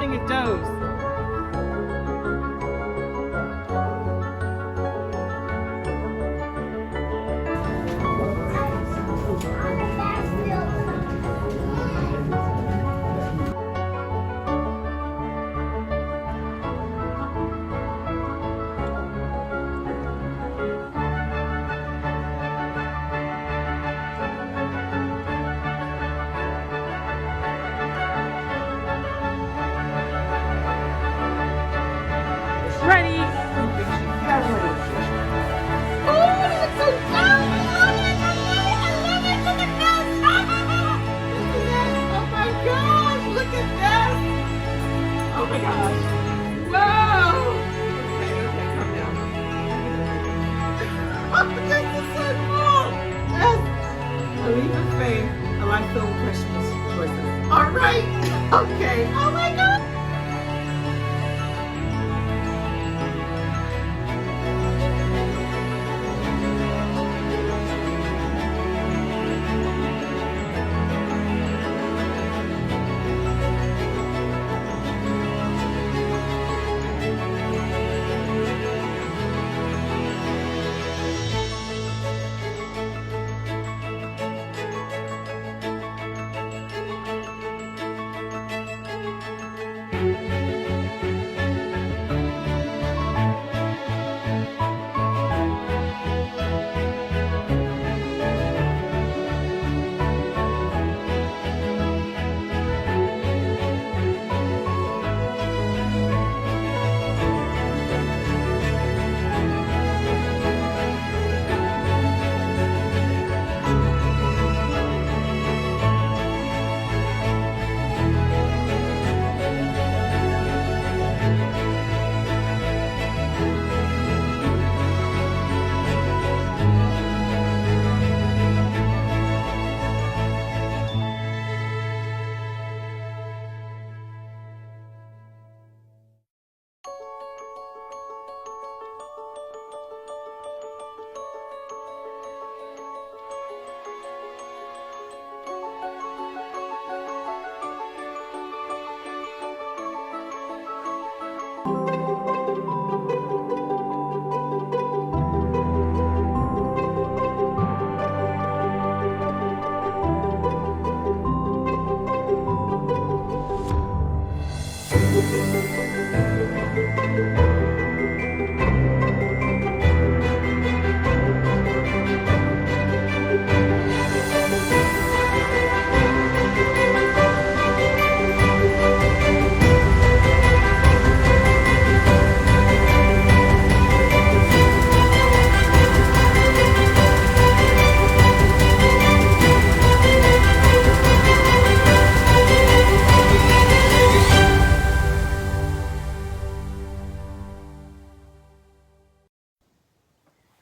happening at Dōes? Ready? Oh my gosh. Wow. Okay, calm down. Oh, this is so cool. Yes. A leap of faith, a life filled with Christmas choices. All right. Okay. Oh my God.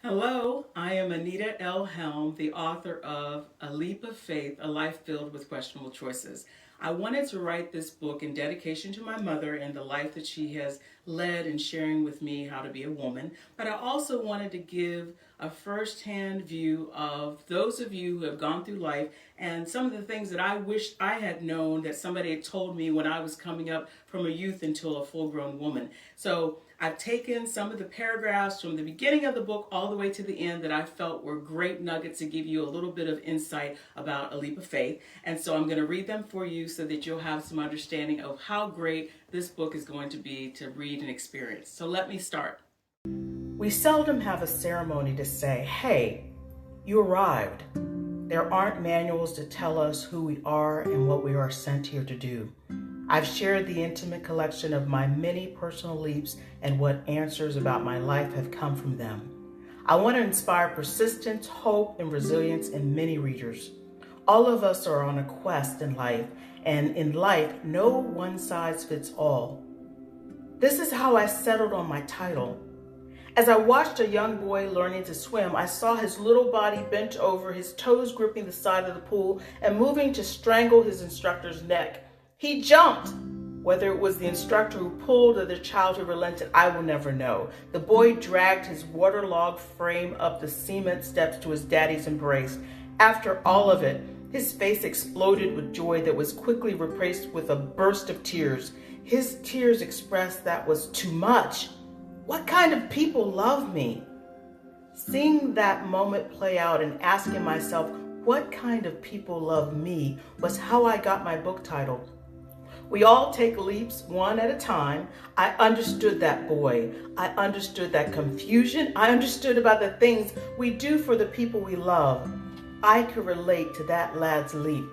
Hello, I am Anita Helm, the author of A Leap of Faith, A Life Filled with Questionable Choices. I wanted to write this book in dedication to my mother and the life that she has led in sharing with me how to be a woman, but I also wanted to give a first-hand view of those of you who have gone through life and some of the things that I wish I had known that somebody had told me when I was coming up from a youth until a full-grown woman. So I've taken some of the paragraphs from the beginning of the book all the way to the end that I felt were great nuggets to give you a little bit of insight about A Leap of Faith. And so I'm going to read them for you so that you'll have some understanding of how great this book is going to be to read and experience. So let me start. We seldom have a ceremony to say, hey, you arrived. There aren't manuals to tell us who we are and what we are sent here to do. I've shared the intimate collection of my many personal leaps and what answers about my life have come from them. I want to inspire persistence, hope, and resilience in many readers. All of us are on a quest in life, and in life, no one size fits all. This is how I settled on my title. As I watched a young boy learning to swim, I saw his little body bent over, his toes gripping the side of the pool and moving to strangle his instructor's neck. He jumped. Whether it was the instructor who pulled or the child who relented, I will never know. The boy dragged his waterlogged frame up the cement steps to his daddy's embrace. After all of it, his face exploded with joy that was quickly replaced with a burst of tears. His tears expressed that was too much. What kind of people love me? Seeing that moment play out and asking myself, what kind of people love me, was how I got my book title. We all take leaps one at a time. I understood that boy. I understood that confusion. I understood about the things we do for the people we love. I could relate to that lad's leap.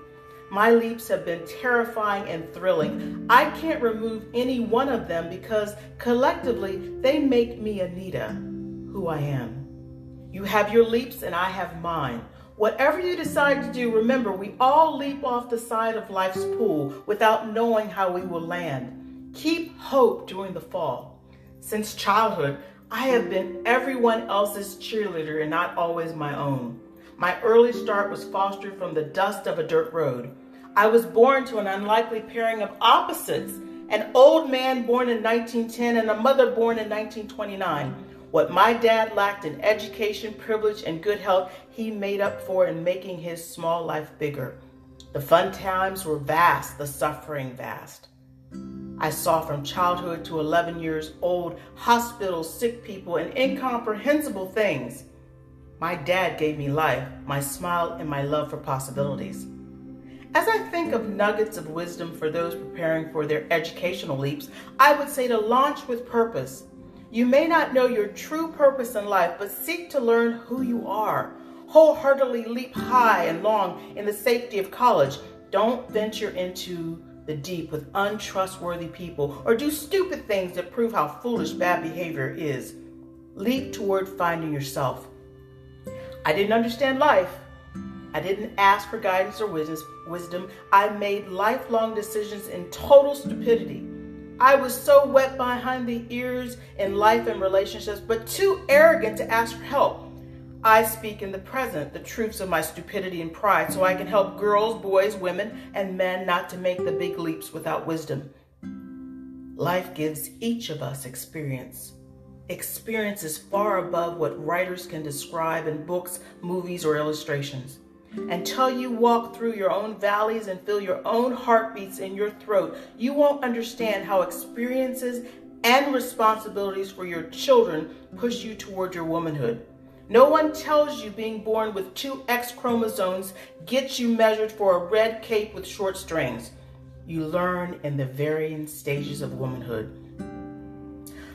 My leaps have been terrifying and thrilling. I can't remove any one of them because collectively they make me Anita, who I am. You have your leaps and I have mine. Whatever you decide to do, remember, we all leap off the side of life's pool without knowing how we will land. Keep hope during the fall. Since childhood, I have been everyone else's cheerleader and not always my own. My early start was fostered from the dust of a dirt road. I was born to an unlikely pairing of opposites, an old man born in 1910 and a mother born in 1929. What my dad lacked in education, privilege, and good health, he made up for in making his small life bigger. The fun times were vast, the suffering vast. I saw from childhood to 11 years old, hospitals, sick people, and incomprehensible things. My dad gave me life, my smile, and my love for possibilities. As I think of nuggets of wisdom for those preparing for their educational leaps, I would say to launch with purpose. You may not know your true purpose in life, but seek to learn who you are. Wholeheartedly leap high and long in the safety of college. Don't venture into the deep with untrustworthy people or do stupid things that prove how foolish bad behavior is. Leap toward finding yourself. I didn't understand life. I didn't ask for guidance or wisdom. I made lifelong decisions in total stupidity. I was so wet behind the ears in life and relationships, but too arrogant to ask for help. I speak in the present the truths of my stupidity and pride so I can help girls, boys, women, and men not to make the big leaps without wisdom. Life gives each of us experience. Experience is far above what writers can describe in books, movies, or illustrations. Until you walk through your own valleys and feel your own heartbeats in your throat, you won't understand how experiences and responsibilities for your children push you toward your womanhood. No one tells you being born with 2 X chromosomes gets you measured for a red cape with short strings. You learn in the varying stages of womanhood.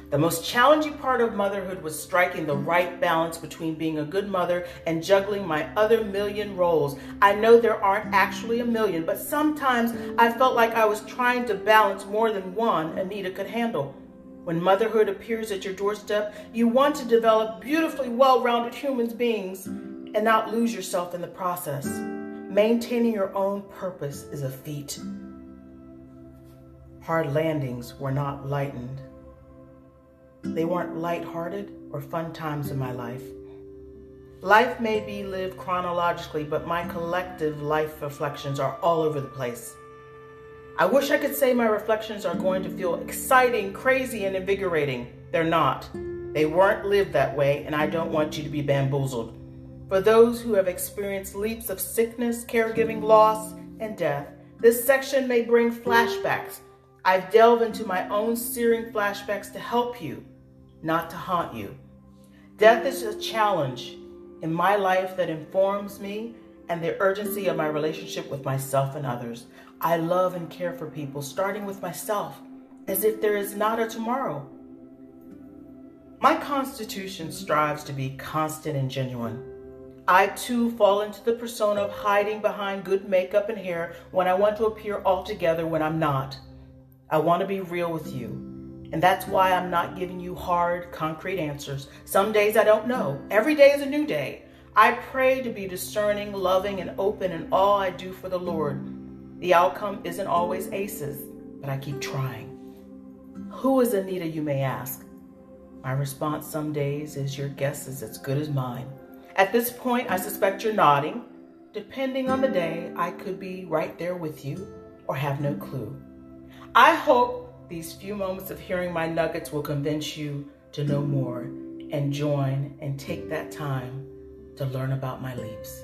The most challenging part of motherhood was striking the right balance between being a good mother and juggling my other million roles. I know there aren't actually a million, but sometimes I felt like I was trying to balance more than one Anita could handle. When motherhood appears at your doorstep, you want to develop beautifully well-rounded human beings and not lose yourself in the process. Maintaining your own purpose is a feat. Hard landings were not lightened. They weren't lighthearted or fun times in my life. Life may be lived chronologically, but my collective life reflections are all over the place. I wish I could say my reflections are going to feel exciting, crazy, and invigorating. They're not. They weren't lived that way, and I don't want you to be bamboozled. For those who have experienced leaps of sickness, caregiving, loss, and death, this section may bring flashbacks. I've delved into my own searing flashbacks to help you, not to haunt you. Death is a challenge in my life that informs me and the urgency of my relationship with myself and others. I love and care for people, starting with myself, as if there is not a tomorrow. My constitution strives to be constant and genuine. I too fall into the persona of hiding behind good makeup and hair when I want to appear altogether when I'm not. I want to be real with you, and that's why I'm not giving you hard, concrete answers. Some days I don't know. Every day is a new day. I pray to be discerning, loving, and open in all I do for the Lord. The outcome isn't always aces, but I keep trying. Who is Anita, you may ask? My response some days is your guess is as good as mine. At this point, I suspect you're nodding. Depending on the day, I could be right there with you or have no clue. I hope these few moments of hearing my nuggets will convince you to know more and join and take that time to learn about my leaps.